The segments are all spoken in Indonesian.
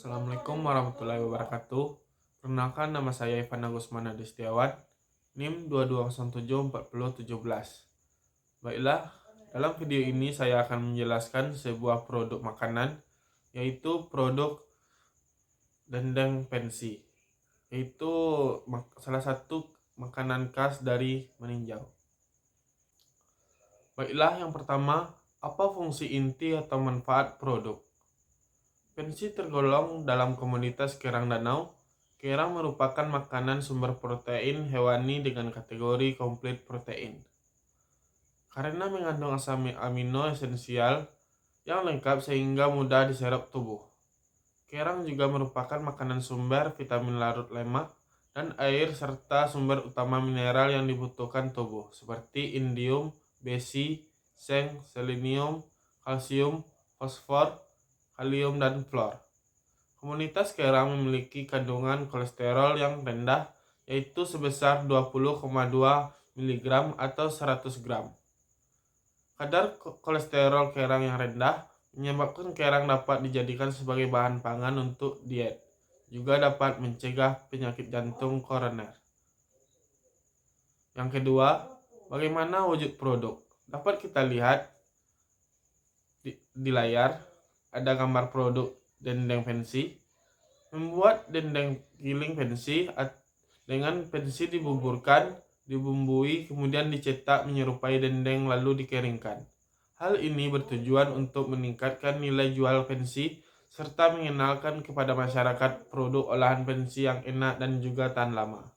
Assalamualaikum warahmatullahi wabarakatuh. Perkenalkan, nama saya Ivan Agusman Adi Setiawan, NIM 22074017. Baiklah, dalam video ini saya akan menjelaskan sebuah produk makanan, yaitu produk dendeng pensi, yaitu salah satu makanan khas dari meninjau. Baiklah, yang pertama, apa fungsi inti atau manfaat produk? Pensi tergolong dalam komunitas kerang danau. Kerang merupakan makanan sumber protein hewani dengan kategori komplit protein. Karena mengandung asam amino esensial yang lengkap sehingga mudah diserap tubuh. Kerang juga merupakan makanan sumber vitamin larut lemak dan air serta sumber utama mineral yang dibutuhkan tubuh seperti indium, besi, seng, selenium, kalsium, fosfor, kalium, dan fluor. Komunitas kerang memiliki kandungan kolesterol yang rendah, yaitu sebesar 20,2 mg atau 100 gram. Kadar kolesterol kerang yang rendah menyebabkan kerang dapat dijadikan sebagai bahan pangan untuk diet. Juga dapat mencegah penyakit jantung koroner. Yang kedua, bagaimana wujud produk? Dapat kita lihat di layar, ada gambar produk dendeng pensi. Membuat dendeng giling pensi dengan pensi dibuburkan, dibumbui, kemudian dicetak menyerupai dendeng lalu dikeringkan. Hal ini bertujuan untuk meningkatkan nilai jual pensi serta mengenalkan kepada masyarakat produk olahan pensi yang enak dan juga tahan lama.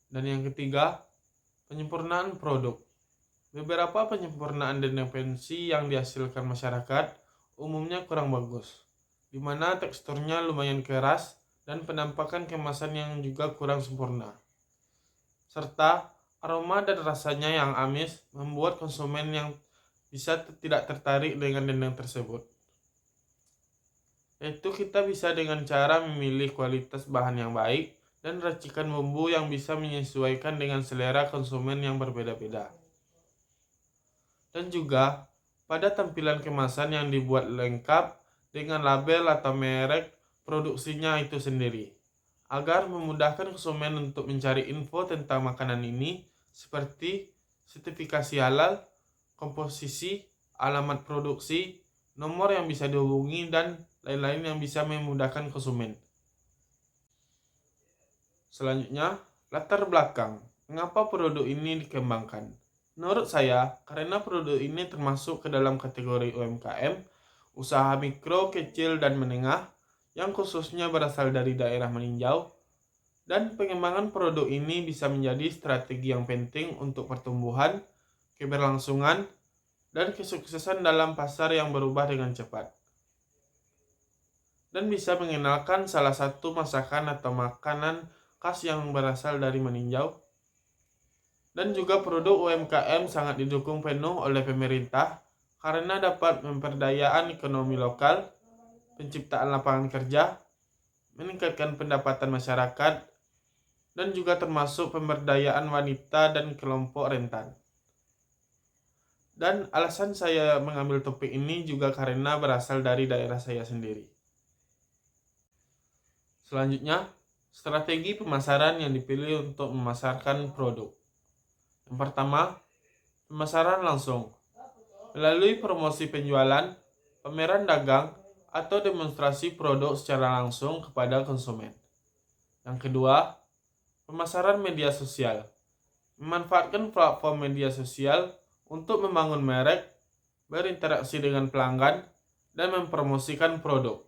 Dan yang ketiga, penyempurnaan produk. Beberapa penyempurnaan dendeng pensi yang dihasilkan masyarakat umumnya kurang bagus, di mana teksturnya lumayan keras dan penampakan kemasan yang juga kurang sempurna. Serta aroma dan rasanya yang amis membuat konsumen yang bisa tidak tertarik dengan dendeng tersebut. Yaitu kita bisa dengan cara memilih kualitas bahan yang baik dan racikan bumbu yang bisa menyesuaikan dengan selera konsumen yang berbeda-beda. Dan juga pada tampilan kemasan yang dibuat lengkap dengan label atau merek produksinya itu sendiri, agar memudahkan konsumen untuk mencari info tentang makanan ini seperti sertifikasi halal, komposisi, alamat produksi, nomor yang bisa dihubungi, dan lain-lain yang bisa memudahkan konsumen. Selanjutnya, latar belakang. Mengapa produk ini dikembangkan? Menurut saya, karena produk ini termasuk ke dalam kategori UMKM, usaha mikro, kecil, dan menengah, yang khususnya berasal dari daerah meninjau, dan pengembangan produk ini bisa menjadi strategi yang penting untuk pertumbuhan, keberlangsungan, dan kesuksesan dalam pasar yang berubah dengan cepat. Dan bisa mengenalkan salah satu masakan atau makanan khas yang berasal dari meninjau. Dan juga produk UMKM sangat didukung penuh oleh pemerintah karena dapat memperdayaan ekonomi lokal, penciptaan lapangan kerja, meningkatkan pendapatan masyarakat, dan juga termasuk pemberdayaan wanita dan kelompok rentan. Dan alasan saya mengambil topik ini juga karena berasal dari daerah saya sendiri. Selanjutnya, strategi pemasaran yang dipilih untuk memasarkan produk. Yang pertama, pemasaran langsung. Melalui promosi penjualan, pameran dagang, atau demonstrasi produk secara langsung kepada konsumen. Yang kedua, pemasaran media sosial. Memanfaatkan platform media sosial untuk membangun merek, berinteraksi dengan pelanggan, dan mempromosikan produk.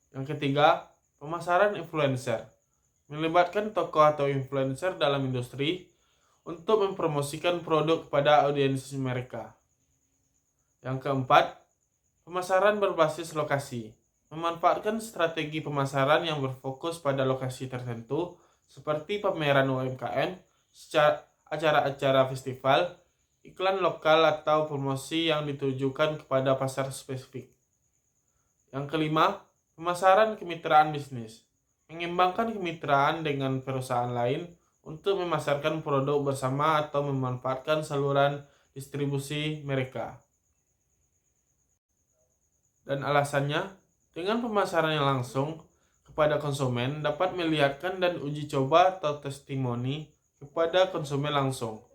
Yang ketiga, pemasaran influencer. Melibatkan tokoh atau influencer dalam industri untuk mempromosikan produk kepada audiens mereka. Yang keempat, pemasaran berbasis lokasi. Memanfaatkan strategi pemasaran yang berfokus pada lokasi tertentu seperti pameran UMKM, acara-acara festival, iklan lokal, atau promosi yang ditujukan kepada pasar spesifik. Yang kelima, pemasaran kemitraan bisnis. Mengembangkan kemitraan dengan perusahaan lain untuk memasarkan produk bersama atau memanfaatkan saluran distribusi mereka. Dan alasannya, Dengan pemasaran yang langsung kepada konsumen dapat melihatkan dan uji coba atau testimoni kepada konsumen langsung,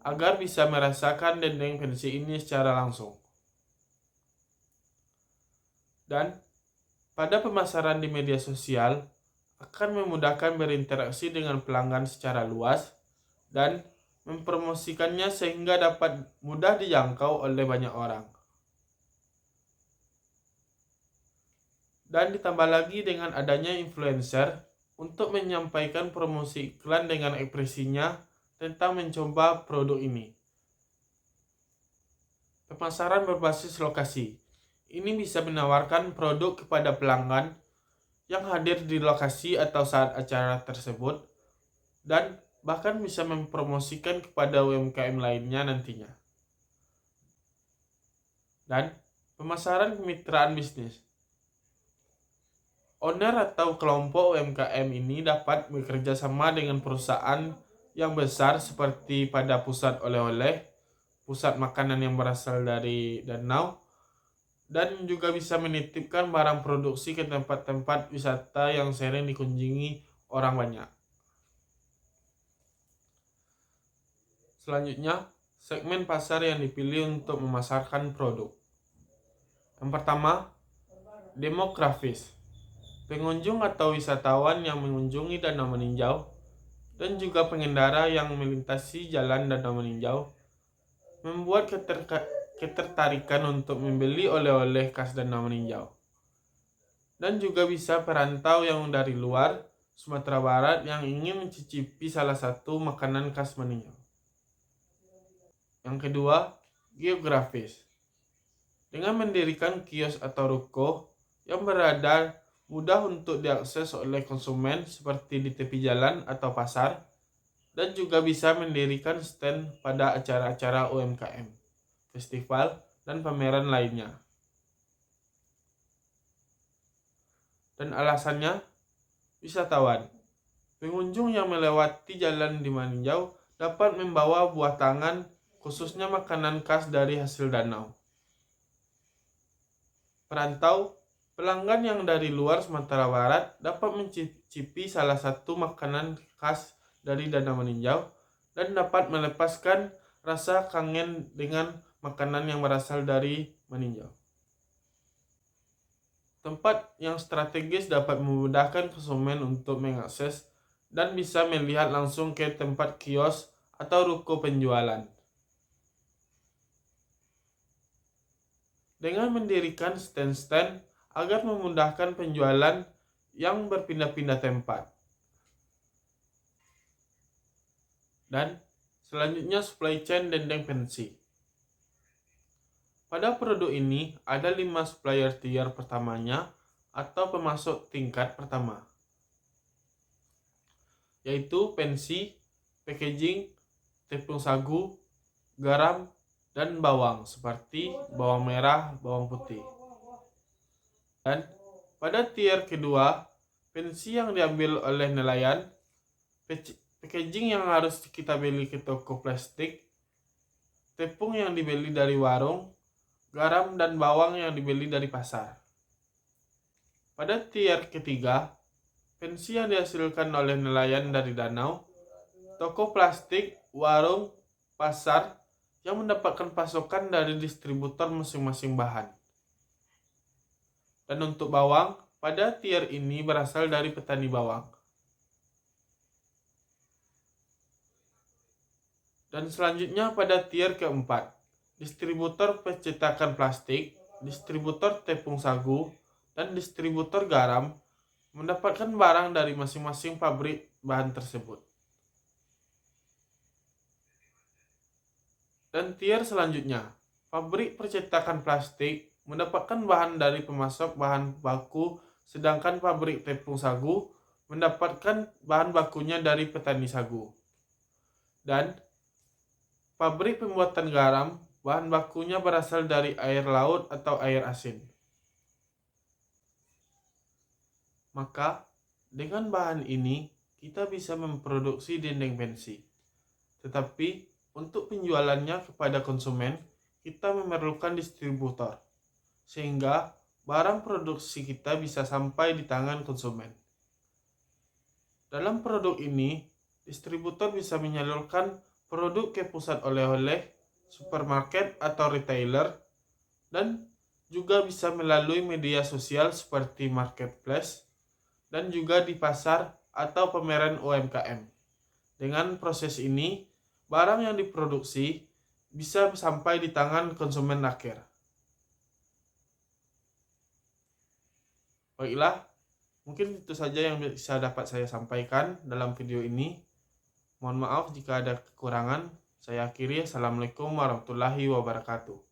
agar bisa merasakan dendeng pensi ini secara langsung. Dan pada pemasaran di media sosial akan memudahkan berinteraksi dengan pelanggan secara luas dan mempromosikannya sehingga dapat mudah dijangkau oleh banyak orang. Dan ditambah lagi dengan adanya influencer untuk menyampaikan promosi iklan dengan ekspresinya tentang mencoba produk ini. Pemasaran berbasis lokasi. Ini bisa menawarkan produk kepada pelanggan yang hadir di lokasi atau saat acara tersebut dan bahkan bisa mempromosikan kepada UMKM lainnya nantinya. Dan pemasaran kemitraan bisnis. Owner atau kelompok UMKM ini dapat bekerja sama dengan perusahaan yang besar seperti pada pusat oleh-oleh, pusat makanan yang berasal dari danau, dan juga bisa menitipkan barang produksi ke tempat-tempat wisata yang sering dikunjungi orang banyak. Selanjutnya, segmen pasar yang dipilih untuk memasarkan produk. Yang pertama, demografis. Pengunjung atau wisatawan yang mengunjungi Danau Meninjau dan juga pengendara yang melintasi jalan Danau Meninjau membuat ketertarikan untuk membeli oleh-oleh khas Danau Meninjau. Dan juga bisa perantau yang dari luar Sumatera Barat yang ingin mencicipi salah satu makanan khas Meninjau. Yang kedua, geografis. Dengan mendirikan kios atau ruko yang berada mudah untuk diakses oleh konsumen seperti di tepi jalan atau pasar, dan juga bisa mendirikan stand pada acara-acara UMKM, festival, dan pameran lainnya. Dan alasannya, wisatawan. Pengunjung yang melewati jalan di Meninjau dapat membawa buah tangan, khususnya makanan khas dari hasil danau. Perantau, pelanggan yang dari luar Sumatera Barat dapat mencicipi salah satu makanan khas dari Danau Meninjau dan dapat melepaskan rasa kangen dengan makanan yang berasal dari Meninjau. Tempat yang strategis dapat memudahkan konsumen untuk mengakses dan bisa melihat langsung ke tempat kios atau ruko penjualan. Dengan mendirikan stand-stand agar memudahkan penjualan yang berpindah-pindah tempat. Dan selanjutnya supply chain dendeng pensi. Pada produk ini ada 5 supplier tier pertamanya atau pemasok tingkat pertama, yaitu pensi, packaging, tepung sagu, garam, dan bawang seperti bawang merah, bawang putih. Dan pada tier kedua, pensi yang diambil oleh nelayan, packaging yang harus kita beli ke toko plastik, tepung yang dibeli dari warung, garam dan bawang yang dibeli dari pasar. Pada tier ketiga, pensi yang dihasilkan oleh nelayan dari danau, toko plastik, warung, pasar yang mendapatkan pasokan dari distributor masing-masing bahan. Dan untuk bawang, pada tier ini berasal dari petani bawang. Dan selanjutnya pada tier keempat, distributor percetakan plastik, distributor tepung sagu, dan distributor garam mendapatkan barang dari masing-masing pabrik bahan tersebut. Dan tier selanjutnya, pabrik percetakan plastik mendapatkan bahan dari pemasok bahan baku, sedangkan pabrik tepung sagu mendapatkan bahan bakunya dari petani sagu. Dan pabrik pembuatan garam, bahan bakunya berasal dari air laut atau air asin. Maka, dengan bahan ini, kita bisa memproduksi dendeng pensi. Tetapi, untuk penjualannya kepada konsumen, kita memerlukan distributor. Sehingga, barang produksi kita bisa sampai di tangan konsumen. Dalam produk ini, distributor bisa menyalurkan produk ke pusat oleh-oleh, supermarket atau retailer, dan juga bisa melalui media sosial seperti marketplace, dan juga di pasar atau pameran UMKM. Dengan proses ini, barang yang diproduksi bisa sampai di tangan konsumen akhir. Baiklah, mungkin itu saja yang bisa dapat saya sampaikan dalam video ini. Mohon maaf jika ada kekurangan. Saya akhiri. Assalamualaikum warahmatullahi wabarakatuh.